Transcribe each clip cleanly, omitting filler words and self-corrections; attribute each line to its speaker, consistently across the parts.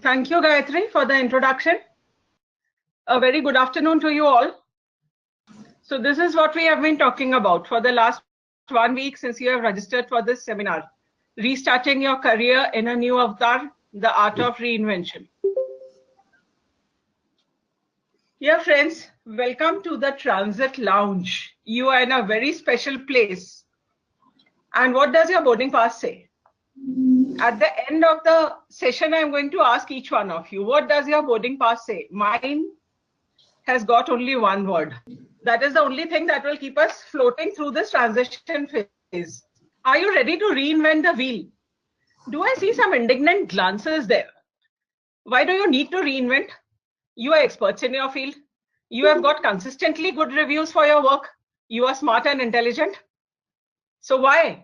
Speaker 1: Thank you, Gayatri, for the introduction. A very good afternoon to you all. So this is what we have been talking about for the last 1 week since you have registered for this seminar. Restarting your career in a new avatar, the art of reinvention. Dear friends, welcome to the Transit Lounge. You are in a very special place. And what does your boarding pass say? At the end of the session, I'm going to ask each one of you, what does your boarding pass say? Mine has got only one word. That is the only thing that will keep us floating through this transition phase. Are you ready to reinvent the wheel? Do I see some indignant glances there? Why do you need to reinvent? You are experts in your field. You have got consistently good reviews for your work. You are smart and intelligent. So why?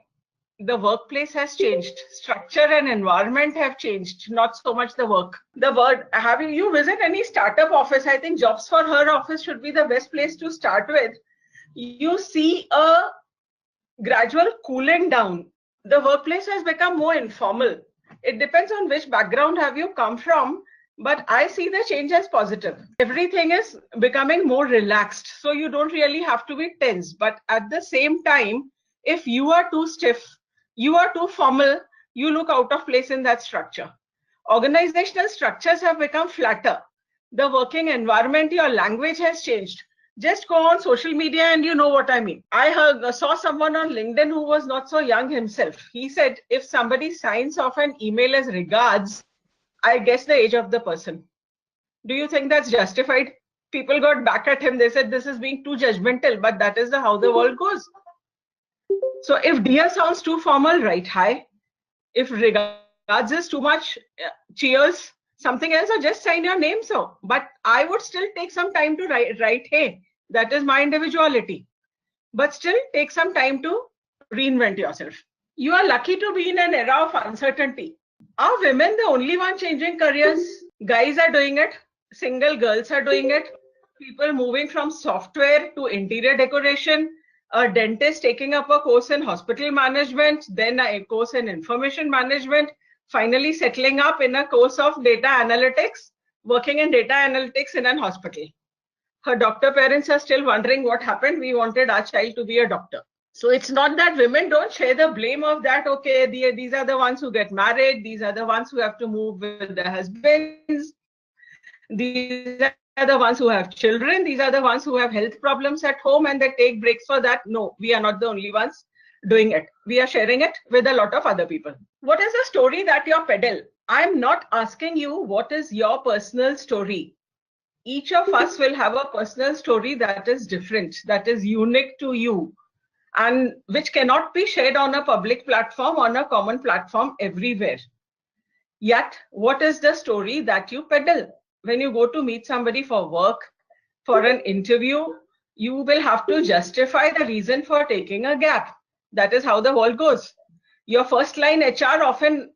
Speaker 1: The workplace has changed. Structure and environment have changed, not so much the work. The word, have you visit any startup office? I think Jobs for Her office should be the best place to start with. You see a gradual cooling down. The workplace has become more informal. It depends on which background have you come from, but I see the change as positive. Everything is becoming more relaxed, so you don't really have to be tense. But at the same time, if you are too stiff, you are too formal, you look out of place in that structure. Organizational structures have become flatter. The working environment, your language has changed. Just go on social media and you know what I mean. I saw someone on LinkedIn who was not so young himself. He said, if somebody signs off an email as regards, I guess the age of the person. Do you think that's justified? People got back at him. They said this is being too judgmental, but that is how the world goes. So if dear sounds too formal, write hi. If regards is too much, cheers, something else, or just sign your name. So, but I would still take some time to write hey, that is my individuality. But still take some time to reinvent yourself. You are lucky to be in an era of uncertainty. Are women the only one changing careers? Guys are doing it. Single girls are doing it. People moving from software to interior decoration. A dentist taking up a course in hospital management, then a course in information management, finally settling up in a course of data analytics, working in data analytics in an hospital. Her doctor parents are still wondering what happened. We wanted our child to be a doctor. So it's not that women don't share the blame of that, okay, these are the ones who get married, these are the ones who have to move with their husbands, these are the ones who have children, these are the ones who have health problems at home and they take breaks for that. No, we are not the only ones doing it. We are sharing it with a lot of other people. What is the story that you peddle? I'm not asking you what is your personal story. Each of us will have a personal story that is different, that is unique to you, and which cannot be shared on a public platform, on a common platform everywhere. Yet, what is the story that you peddle? When you go to meet somebody for work, for an interview, you will have to justify the reason for taking a gap. That is how the world goes. Your first line HR often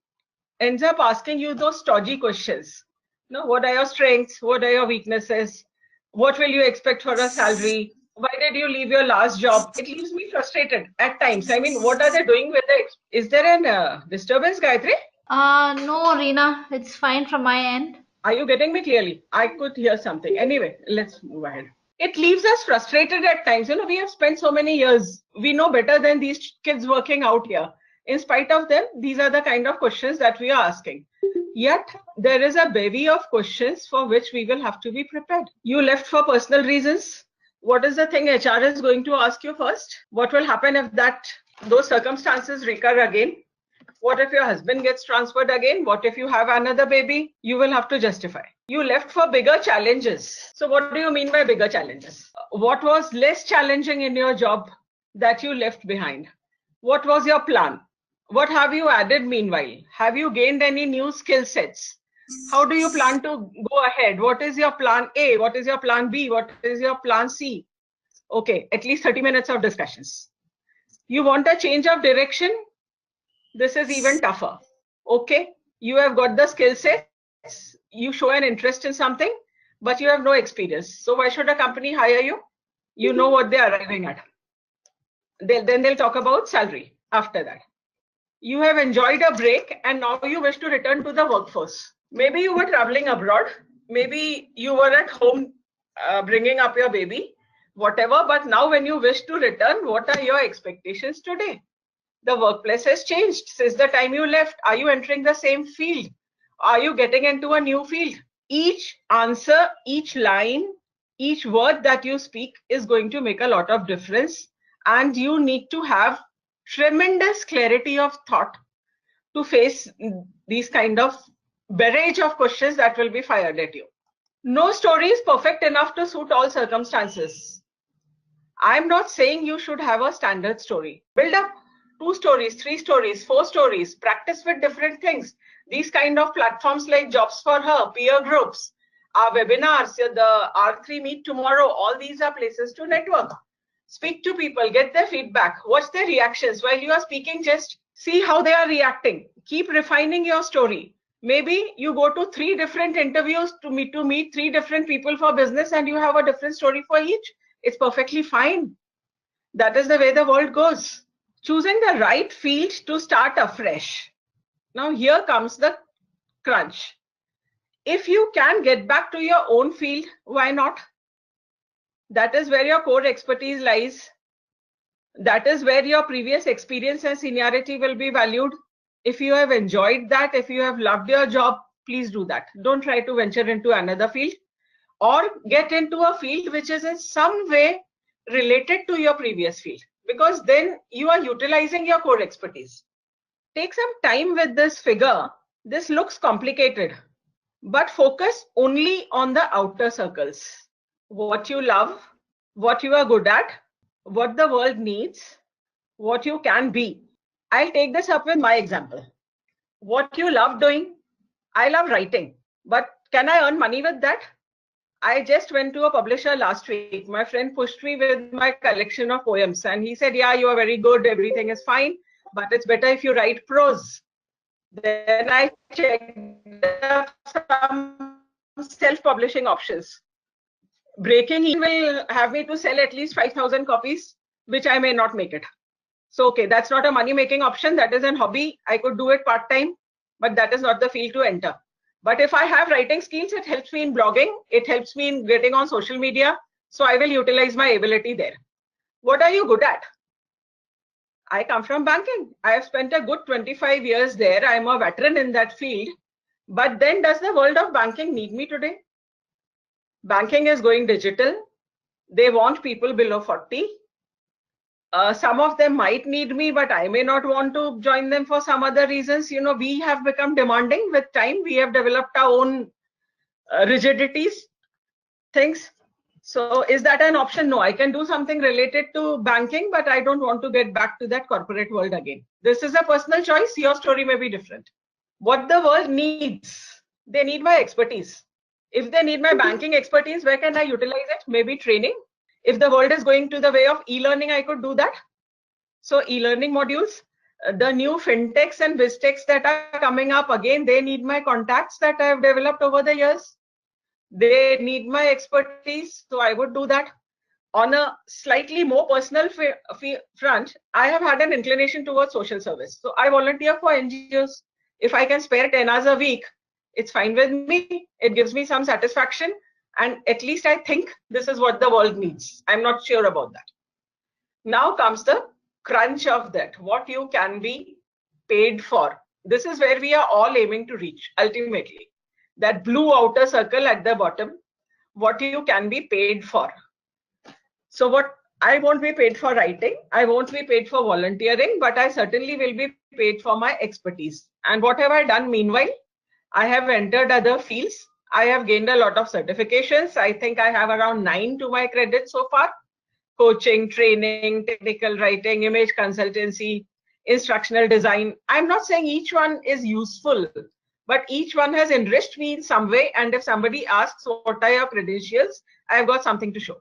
Speaker 1: ends up asking you those stodgy questions. No, what are your strengths? What are your weaknesses? What will you expect for a salary? Why did you leave your last job? It leaves me frustrated at times. I mean, what are they doing with it? Is there an disturbance, Gayatri?
Speaker 2: No, Reena, it's fine from my end.
Speaker 1: Are you getting me clearly? I could hear something. Anyway, let's move ahead. It leaves us frustrated at times. You know, we have spent so many years. We know better than these kids working out here. In spite of them, these are the kind of questions that we are asking. Yet, there is a bevy of questions for which we will have to be prepared. You left for personal reasons. What is the thing HR is going to ask you first? What will happen if those circumstances recur again? What if your husband gets transferred again? What if you have another baby? You will have to justify. You left for bigger challenges. So what do you mean by bigger challenges? What was less challenging in your job that you left behind? What was your plan? What have you added meanwhile? Have you gained any new skill sets? How do you plan to go ahead? What is your plan A? What is your plan B? What is your plan C? Okay, at least 30 minutes of discussions. You want a change of direction? This is even tougher. Okay, you have got the skill sets, you show an interest in something, but you have no experience. So why should a company hire you? You know what they are arriving at. Then they'll talk about salary after that. You have enjoyed a break and now you wish to return to the workforce. Maybe you were traveling abroad. Maybe you were at home bringing up your baby, whatever. But now when you wish to return, what are your expectations today? The workplace has changed since the time you left. Are you entering the same field? Are you getting into a new field? Each answer, each line, each word that you speak is going to make a lot of difference. And you need to have tremendous clarity of thought to face these kind of barrage of questions that will be fired at you. No story is perfect enough to suit all circumstances. I'm not saying you should have a standard story. Build up 2 stories, 3 stories, 4 stories, practice with different things. These kind of platforms like Jobs for Her, peer groups, our webinars, the R3 Meet Tomorrow, all these are places to network. Speak to people, get their feedback, watch their reactions. While you are speaking, just see how they are reacting. Keep refining your story. Maybe you go to 3 different interviews to meet 3 different people for business and you have a different story for each. It's perfectly fine. That is the way the world goes. Choosing the right field to start afresh. Now here comes the crunch. If you can get back to your own field, why not? That is where your core expertise lies. That is where your previous experience and seniority will be valued. If you have enjoyed that, if you have loved your job, please do that. Don't try to venture into another field or get into a field which is in some way related to your previous field, because then you are utilizing your core expertise. Take some time with this figure. This looks complicated, but focus only on the outer circles. What you love, what you are good at, what the world needs, what you can be. I'll take this up with my example. What you love doing? I love writing, but can I earn money with that? I just went to a publisher last week. My friend pushed me with my collection of poems and he said, yeah, you are very good, everything is fine, but it's better if you write prose. Then I checked some self-publishing options. Breaking even will have me to sell at least 5,000 copies, which I may not make it. So, okay, that's not a money-making option. That is a hobby. I could do it part-time, but that is not the field to enter. But if I have writing skills, it helps me in blogging. It helps me in getting on social media. So I will utilize my ability there. What are you good at? I come from banking. I have spent a good 25 years there. I'm a veteran in that field. But then does the world of banking need me today? Banking is going digital. They want people below 40. Some of them might need me, but I may not want to join them for some other reasons. You know, we have become demanding with time. We have developed our own rigidities, things. So is that an option? No, I can do something related to banking, but I don't want to get back to that corporate world again. This is a personal choice. Your story may be different. What the world needs, they need my expertise. If they need my banking expertise, where can I utilize it? Maybe training. If the world is going to the way of e-learning, I could do that. So e-learning modules, the new fintechs and biztechs that are coming up, again, they need my contacts that I have developed over the years. They need my expertise, so I would do that. On a slightly more personal front, I have had an inclination towards social service. So I volunteer for NGOs. If I can spare 10 hours a week, it's fine with me. It gives me some satisfaction. And at least I think this is what the world needs. I'm not sure about that. Now comes the crunch of that, what you can be paid for. This is where we are all aiming to reach ultimately. That blue outer circle at the bottom, what you can be paid for. So what I won't be paid for writing, I won't be paid for volunteering, but I certainly will be paid for my expertise. And what have I done meanwhile? I have entered other fields. I have gained a lot of certifications. I think I have around 9 to my credit so far. Coaching, training, technical writing, image consultancy, instructional design. I'm not saying each one is useful, but each one has enriched me in some way. And if somebody asks, what are your credentials? I've got something to show.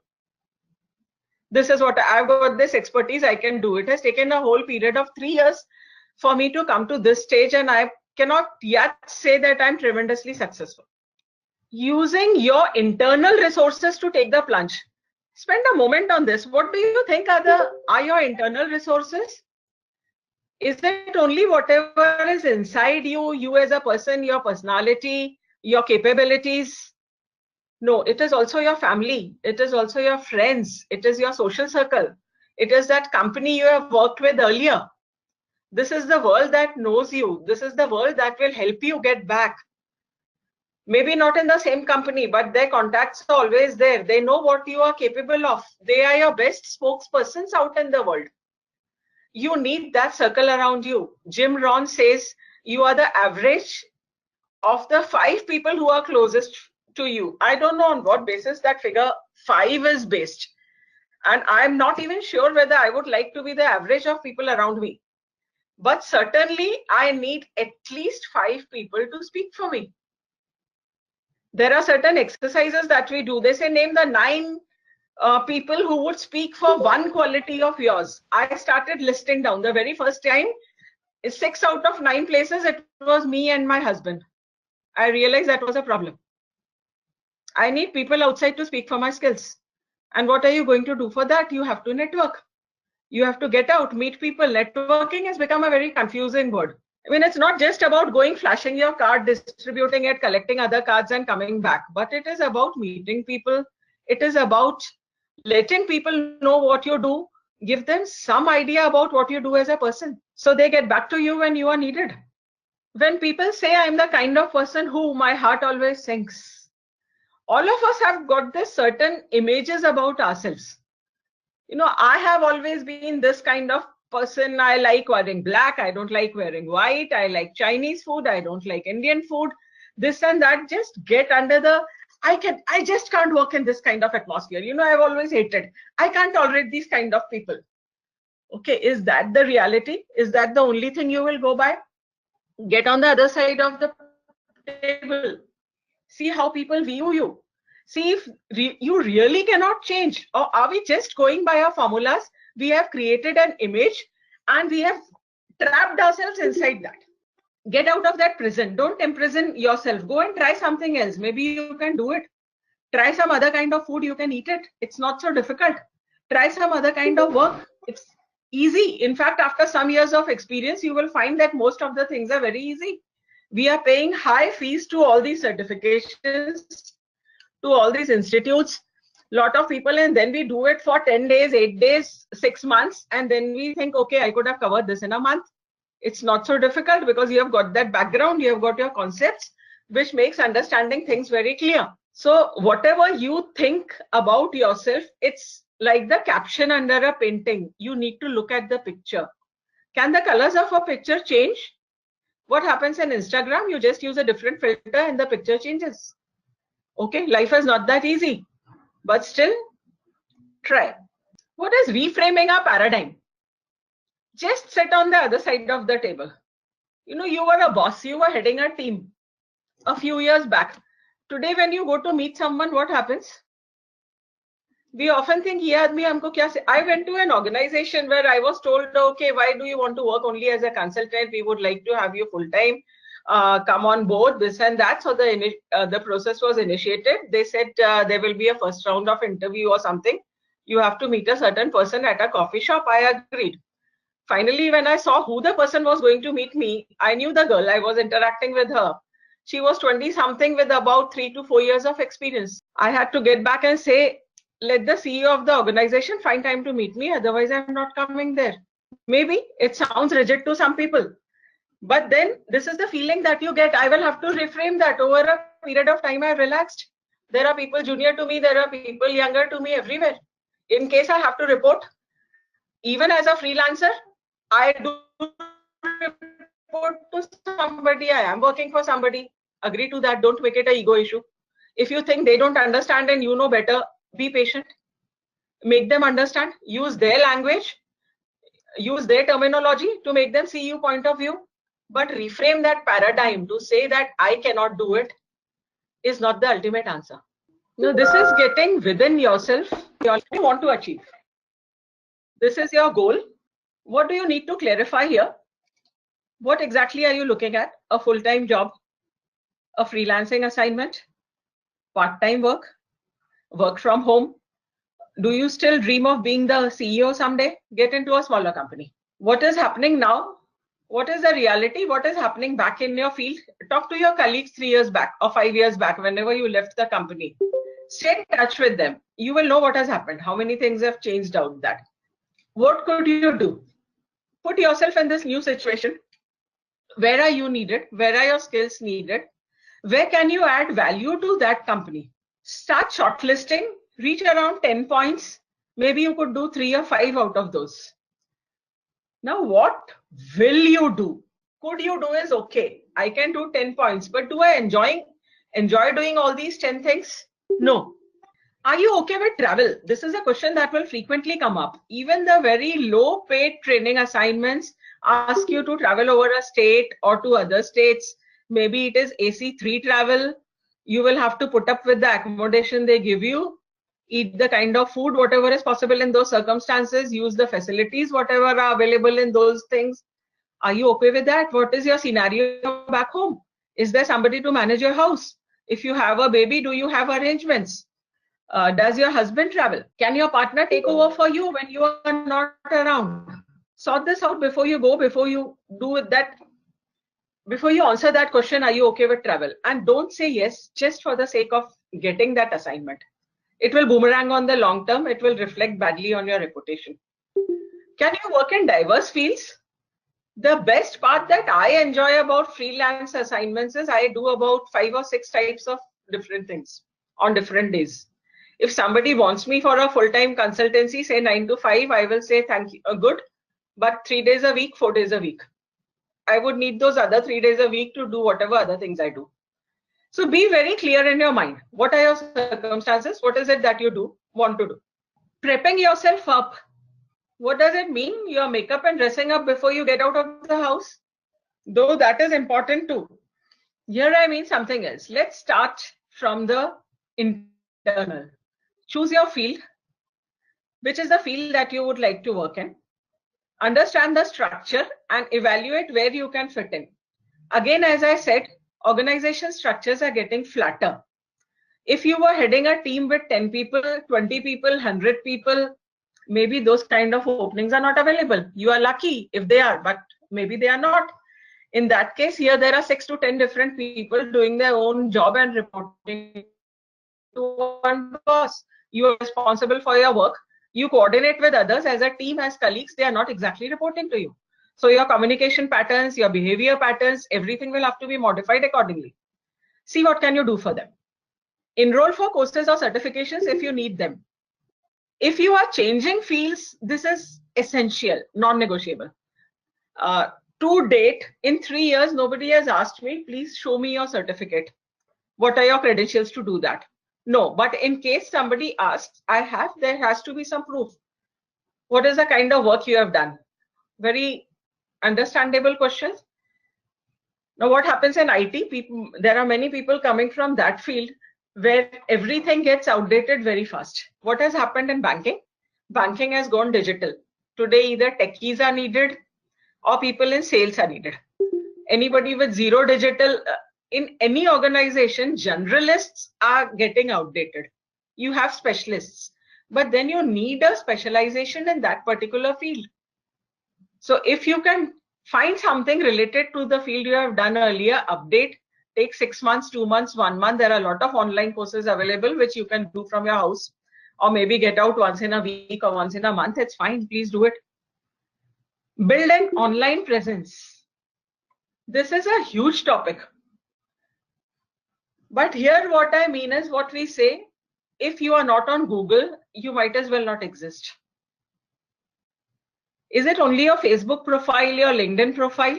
Speaker 1: This is what I've got, this expertise, I can do. It has taken a whole period of 3 years for me to come to this stage, and I cannot yet say that I'm tremendously successful. Using your internal resources to take the plunge. Spend a moment on this. What do you think are your internal resources? Is it only whatever is inside you, you as a person, your personality, your capabilities. No, it is also your family. It is also your friends. It is your social circle. It is that company you have worked with earlier. This is the world that knows you. This is the world that will help you get back. Maybe not in the same company, but their contacts are always there. They know what you are capable of. They are your best spokespersons out in the world. You need that circle around you. Jim Rohn says you are the average of the 5 people who are closest to you. I don't know on what basis that figure 5 is based. And I'm not even sure whether I would like to be the average of people around me. But certainly, I need at least 5 people to speak for me. There are certain exercises that we do. They say, name the 9 people who would speak for one quality of yours. I started listing down. The very first time, 6 out of 9 places, it was me and my husband. I realized that was a problem. I need people outside to speak for my skills. And what are you going to do for that? You have to network. You have to get out, meet people. Networking has become a very confusing word. I mean, it's not just about going, flashing your card, distributing it, collecting other cards and coming back, but it is about meeting people. It is about letting people know what you do, give them some idea about what you do as a person, so they get back to you when you are needed. When people say I'm the kind of person who, my heart always sinks. All of us have got this certain images about ourselves. You know, I have always been this kind of person. I like wearing black. I don't like wearing white. I like Chinese food. I don't like Indian food. This and that. Just get under the, I just can't work in this kind of atmosphere. You know, I've always hated. I can't tolerate these kind of people. Okay, is that the reality? Is that the only thing you will go by? Get on the other side of the table. See how people view you. See if you really cannot change, or are we just going by our formulas? We have created an image and we have trapped ourselves inside that. Get out of that prison. Don't imprison yourself. Go and try something else. Maybe you can do it. Try some other kind of food. You can eat it. It's not so difficult. Try some other kind of work. It's easy. In fact, after some years of experience, you will find that most of the things are very easy. We are paying high fees to all these certifications, to all these institutes, lot of people, and then we do it for 10 days, 8 days, 6 months, and then we think, okay, I could have covered this in a month. It's not so difficult because you have got that background, you have got your concepts, which makes understanding things very clear. So whatever you think about yourself, it's like the caption under a painting. You need to look at the picture. Can the colors of a picture change? What happens in Instagram? You just use a different filter and the picture changes. Okay, life is not that easy, but still try. What is reframing our paradigm? Just sit on the other side of the table. You know, you were a boss, you were heading a team a few years back. Today, when you go to meet someone, what happens? We often think, yeah, I went to an organization where I was told, okay, why do you want to work only as a consultant? We would like to have you full time. Come on board, this and that. So the process was initiated. They said there will be a first round of interview or something. You have to meet a certain person at a coffee shop. I agreed. Finally, when I saw who the person was going to meet me, I knew the girl. I was interacting with her. She was 20 something with about 3 to 4 years of experience. I had to get back and say, let the CEO of the organization find time to meet me. Otherwise, I'm not coming there. Maybe it sounds rigid to some people. But then this is the feeling that you get. I will have to reframe that. Over a period of time, I relaxed. There are people junior to me. There are people younger to me everywhere. In case I have to report, even as a freelancer, I do report to somebody. I am working for somebody. Agree to that. Don't make it an ego issue. If you think they don't understand and you know better, be patient. Make them understand. Use their language. Use their terminology to make them see your point of view. But reframe that paradigm to say that I cannot do it is not the ultimate answer. No, this is getting within yourself. What you want to achieve. This is your goal. What do you need to clarify here? What exactly are you looking at? A full-time job, a freelancing assignment, part-time work, work from home? Do you still dream of being the CEO someday? Get into a smaller company. What is happening now What is the reality? What is happening back in your field? Talk to your colleagues 3 years back or 5 years back, whenever you left the company. Stay in touch with them. You will know what has happened, how many things have changed out that. What could you do? Put yourself in this new situation. Where are you needed? Where are your skills needed? Where can you add value to that company? Start shortlisting, reach around 10 points. Maybe you could do 3 or 5 out of those. Now, what will you do? Could you do is okay. I can do 10 points, but do I enjoy doing all these 10 things? No. Are you okay with travel? This is a question that will frequently come up. Even the very low paid training assignments ask you to travel over a state or to other states. Maybe it is AC3 travel. You will have to put up with the accommodation they give you, eat the kind of food, whatever is possible in those circumstances, use the facilities, whatever are available in those things. Are you okay with that? What is your scenario back home? Is there somebody to manage your house? If you have a baby, do you have arrangements? Does your husband travel? Can your partner take over for you when you are not around? Sort this out before you go, before you do that, before you answer that question, are you okay with travel? And don't say yes just for the sake of getting that assignment. It will boomerang on the long term. It will reflect badly on your reputation. Can you work in diverse fields? The best part that I enjoy about freelance assignments is I do about 5 or 6 types of different things on different days. If somebody wants me for a full-time consultancy, say 9 to 5, I will say thank you, good, but 3 days a week, 4 days a week. I would need those other 3 days a week to do whatever other things I do. So be very clear in your mind. What are your circumstances? What is it that you want to do? Prepping yourself up. What does it mean? Your makeup and dressing up before you get out of the house? Though that is important too. Here I mean something else. Let's start from the internal. Choose your field, which is the field that you would like to work in. Understand the structure and evaluate where you can fit in. Again, as I said, organization structures are getting flatter. If you were heading a team with 10 people, 20 people, 100 people, maybe those kind of openings are not available. You are lucky if they are, but maybe they are not. In that case, here there are 6 to 10 different people doing their own job and reporting to one boss. You are responsible for your work. You coordinate with others as a team, as colleagues. They are not exactly reporting to you. So your communication patterns, your behavior patterns, everything will have to be modified accordingly. See what can you do for them. Enroll for courses or certifications if you need them. If you are changing fields, this is essential, non-negotiable. To date, in 3 years, nobody has asked me, please show me your certificate. What are your credentials to do that? No, but in case somebody asks, there has to be some proof. What is the kind of work you have done? Very understandable questions. Now, what happens in IT? There are many people coming from that field where everything gets outdated very fast. What has happened in banking? Banking has gone digital. Today, either techies are needed or people in sales are needed. Anybody with zero digital, in any organization, generalists are getting outdated. You have specialists, but then you need a specialization in that particular field. So if you can find something related to the field you have done earlier, update, take 6 months, 2 months, 1 month. There are a lot of online courses available which you can do from your house, or maybe get out once in a week or once in a month. It's fine. Please do it. Build an online presence. This is a huge topic. But here what I mean is what we say, if you are not on Google, you might as well not exist. Is it only your Facebook profile, your LinkedIn profile?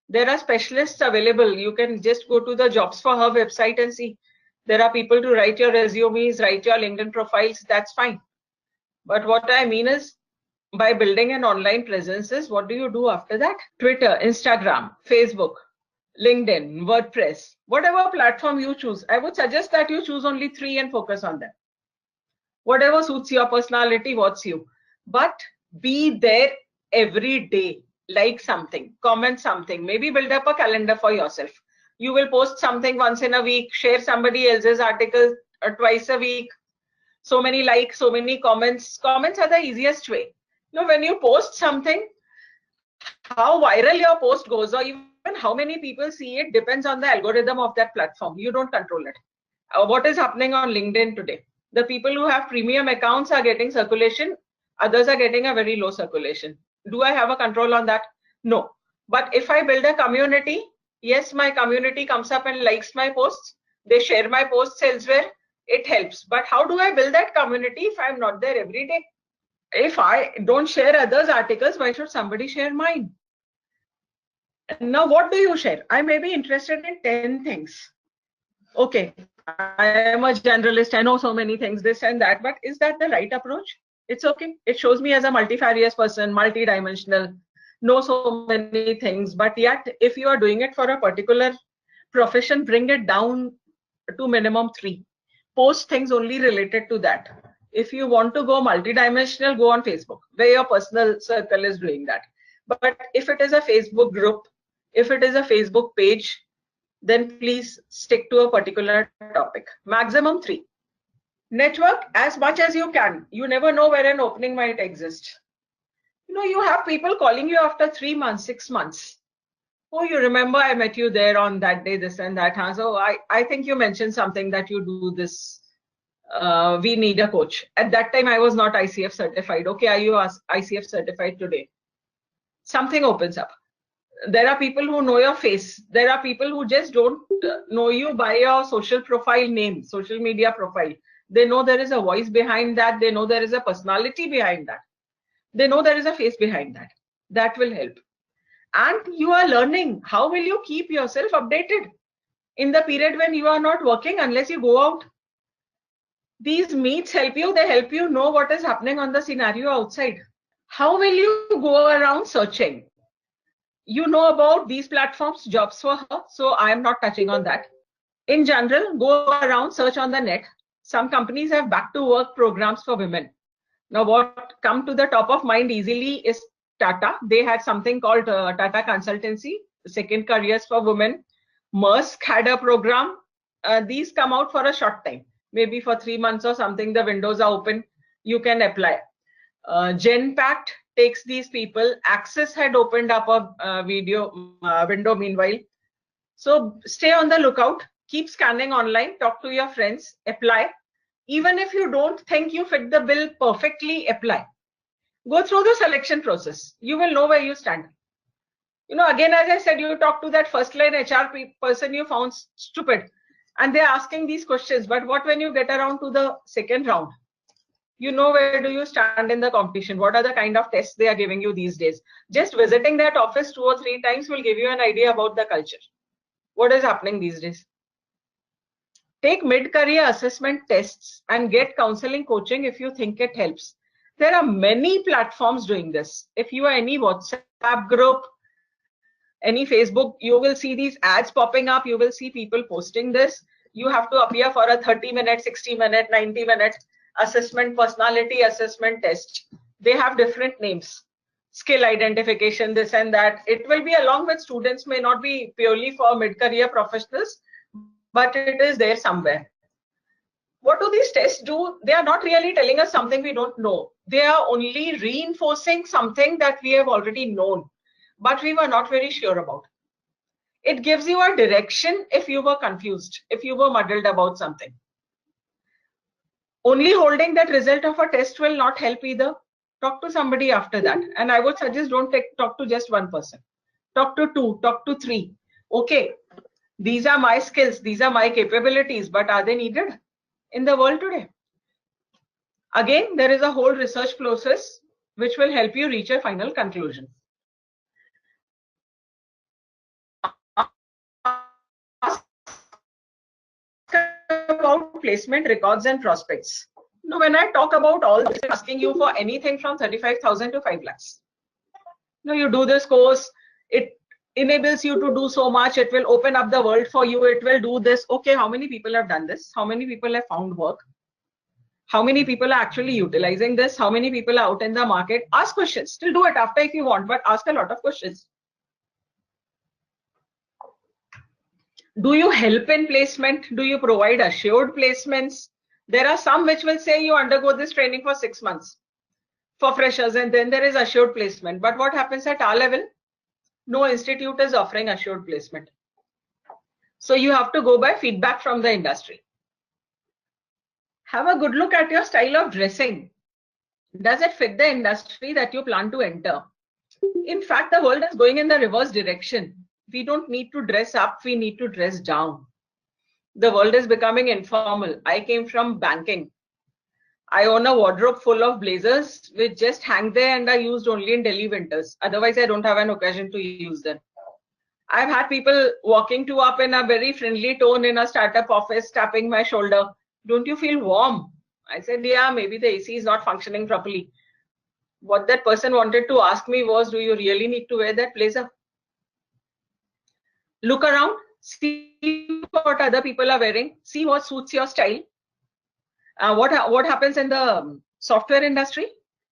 Speaker 1: There are specialists available. You can just go to the Jobs for Her website and see. There are people to write your resumes, write your LinkedIn profiles. That's fine. But what I mean is, by building an online presence, what do you do after that? Twitter, Instagram, Facebook, LinkedIn, WordPress, whatever platform you choose. I would suggest that you choose only 3 and focus on them. Whatever suits your personality, what's you. But be there every day. Like something, comment something, maybe build up a calendar for yourself. You will post something once in a week, share somebody else's article twice a week. So many likes, so many comments. Comments are the easiest way. When you post something, how viral your post goes or even how many people see it depends on the algorithm of that platform. You don't control it. What is happening on LinkedIn today? The people who have premium accounts are getting circulation, others are getting a very low circulation. Do I have a control on that? No. But if I build a community, yes, my community comes up and likes my posts, they share my posts elsewhere, it helps. But how do I build that community if I'm not there every day? If I don't share others' articles, why should somebody share mine? Now, what do you share? I may be interested in 10 things. Okay, I am a generalist, I know so many things, this and that, but is that the right approach? It's okay. It shows me as a multifarious person, multidimensional, know so many things, but yet if you are doing it for a particular profession, bring it down to minimum 3. Post things only related to that. If you want to go multidimensional, go on Facebook, where your personal circle is doing that. But if it is a Facebook group, if it is a Facebook page, then please stick to a particular topic. Maximum 3. Network as much as you can. You never know where an opening might exist. You have people calling you after 3 months, 6 months. Oh, you remember I met you there on that day, this and that. Huh? So I think you mentioned something that you do this. We need a coach. At that time, I was not ICF certified. Okay, are you ICF certified today? Something opens up. There are people who know your face. There are people who just don't know you by your social profile name, social media profile. They know there is a voice behind that. They know there is a personality behind that. They know there is a face behind that. That will help. And you are learning. How will you keep yourself updated in the period when you are not working unless you go out? These meets help you. They help you know what is happening on the scenario outside. How will you go around searching? You know about these platforms, jobs for her, so I am not touching on that. In general, go around, search on the net. Some companies have back to work programs for women. Now, what come to the top of mind easily is Tata. They had something called Tata Consultancy, second careers for women. Maersk had a program. These come out for a short time, maybe for 3 months or something. The windows are open. You can apply. Genpact takes these people. Access had opened up a window meanwhile. So stay on the lookout. Keep scanning online. Talk to your friends. Apply. Even if you don't think you fit the bill perfectly, apply. Go through the selection process. You will know where you stand. Again, as I said, you talk to that first line HR person you found stupid, and they're asking these questions. But what when you get around to the second round? Where do you stand in the competition? What are the kind of tests they are giving you these days? Just visiting that office 2 or 3 times will give you an idea about the culture. What is happening these days? Take mid-career assessment tests and get counseling coaching if you think it helps. There are many platforms doing this. If you are any WhatsApp group, any Facebook, you will see these ads popping up. You will see people posting this. You have to appear for a 30-minute, 60-minute, 90-minute assessment, personality assessment test. They have different names, skill identification, this and that. It will be along with students, may not be purely for mid-career professionals, but it is there somewhere. What do these tests do? They are not really telling us something we don't know. They are only reinforcing something that we have already known, but we were not very sure about. It gives you a direction if you were confused, if you were muddled about something. Only holding that result of a test will not help either. Talk to somebody after that. And I would suggest don't talk to just one person. Talk to 2, talk to 3. Okay, these are my skills, these are my capabilities, but are they needed in the world today? Again, there is a whole research process which will help you reach a final conclusion. About placement records and prospects. When I talk about all this, I'm asking you for anything from 35,000 to 5 lakhs. You do this course, it enables you to do so much, it will open up the world for you, it will do this. Okay, how many people have done this? How many people have found work? How many people are actually utilizing this? How many people are out in the market? Ask questions. Still do it after if you want, but ask a lot of questions. Do you help in placement? Do you provide assured placements? There are some which will say you undergo this training for 6 months for freshers, and then there is assured placement. But what happens at our level? No institute is offering assured placement. So you have to go by feedback from the industry. Have a good look at your style of dressing. Does it fit the industry that you plan to enter? In fact, the world is going in the reverse direction. We don't need to dress up, we need to dress down. The world is becoming informal. I came from banking. I own a wardrobe full of blazers which just hang there and are used only in Delhi winters. Otherwise, I don't have an occasion to use them. I've had people walking to up in a very friendly tone in a startup office, tapping my shoulder. Don't you feel warm? I said, yeah, maybe the AC is not functioning properly. What that person wanted to ask me was, do you really need to wear that blazer? Look around, see what other people are wearing, see what suits your style. What happens in the software industry?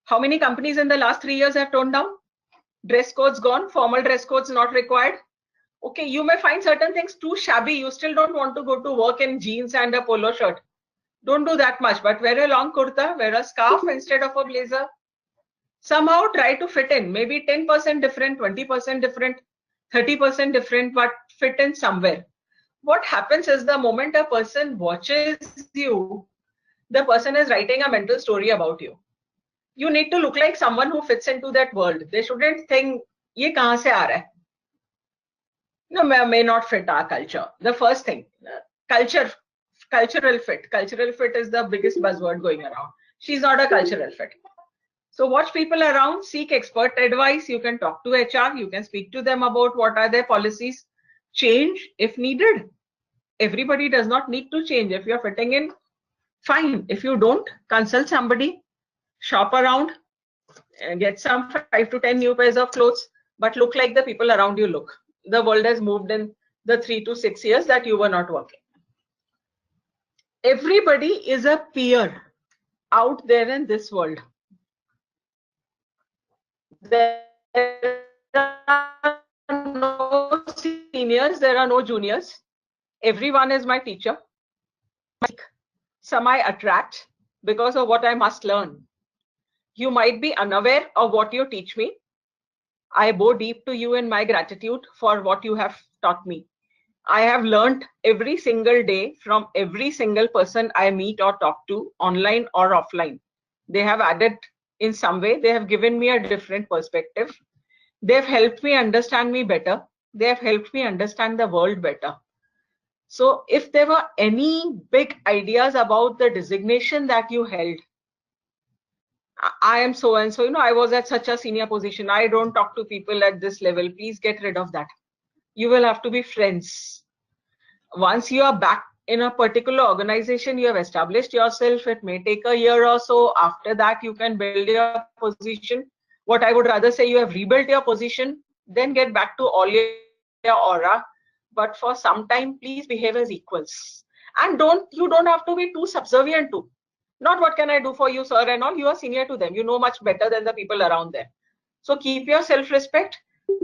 Speaker 1: How many companies in the last 3 years have toned down? Dress codes gone, formal dress codes not required. Okay, you may find certain things too shabby. You still don't want to go to work in jeans and a polo shirt. Don't do that much, but wear a long kurta, wear a scarf instead of a blazer. Somehow try to fit in, maybe 10% different, 20% different, 30% different, but fit in somewhere. What happens is the moment a person watches you, the person is writing a mental story about you. You need to look like someone who fits into that world. They shouldn't think, ye kahan se aa raha hai? No, may not fit our culture. The first thing, cultural fit. Cultural fit is the biggest buzzword going around. She's not a cultural fit. So watch people around, seek expert advice. You can talk to HR. You can speak to them about what are their policies. Change if needed. Everybody does not need to change. If you're fitting in, fine. If you don't, consult somebody, shop around, and get some 5 to 10 new pairs of clothes, but look like the people around you look. The world has moved in the 3 to 6 years that you were not working. Everybody is a peer out there in this world. There are no seniors, there are no juniors. Everyone is my teacher. Some I attract because of what I must learn. You might be unaware of what you teach me. I bow deep to you in my gratitude for what you have taught me. I have learned every single day from every single person I meet or talk to, online or offline. They have added in some way, they have given me a different perspective. They've helped me understand me better. They have helped me understand the world better. So if there were any big ideas about the designation that you held, I am so and so, I was at such a senior position. I don't talk to people at this level. Please get rid of that. You will have to be friends. Once you are back in a particular organization, you have established yourself. It may take a year or so. After that, you can build your position. What I would rather say, you have rebuilt your position, then get back to all your aura. But for some time, please behave as equals. And you don't have to be too subservient to. Not what can I do for you, sir, and all. You are senior to them. You know much better than the people around them. So keep your self-respect.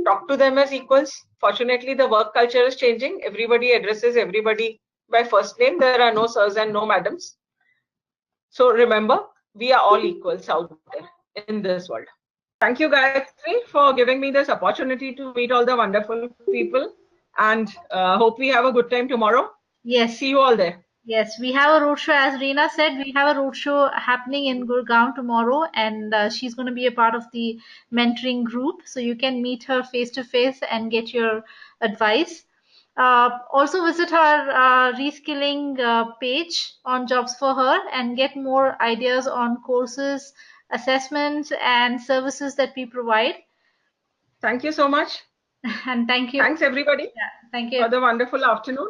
Speaker 1: Talk to them as equals. Fortunately, the work culture is changing. Everybody addresses everybody by first name. There are no sirs and no madams. So remember, we are all equals out there in this world. Thank you, Gayatri, for giving me this opportunity to meet all the wonderful people, and hope we have a good time tomorrow.
Speaker 2: Yes.
Speaker 1: See you all there.
Speaker 2: Yes, we have a roadshow. As Reena said, we have a roadshow happening in Gurgaon tomorrow, and she's going to be a part of the mentoring group. So you can meet her face to face and get your advice. Also, visit her reskilling page on Jobs for Her and get more ideas on courses, assessments, and services that we provide.
Speaker 1: Thank you so much.
Speaker 2: And thank you.
Speaker 1: Thanks, everybody,
Speaker 2: Yeah, thank you
Speaker 1: for the wonderful afternoon.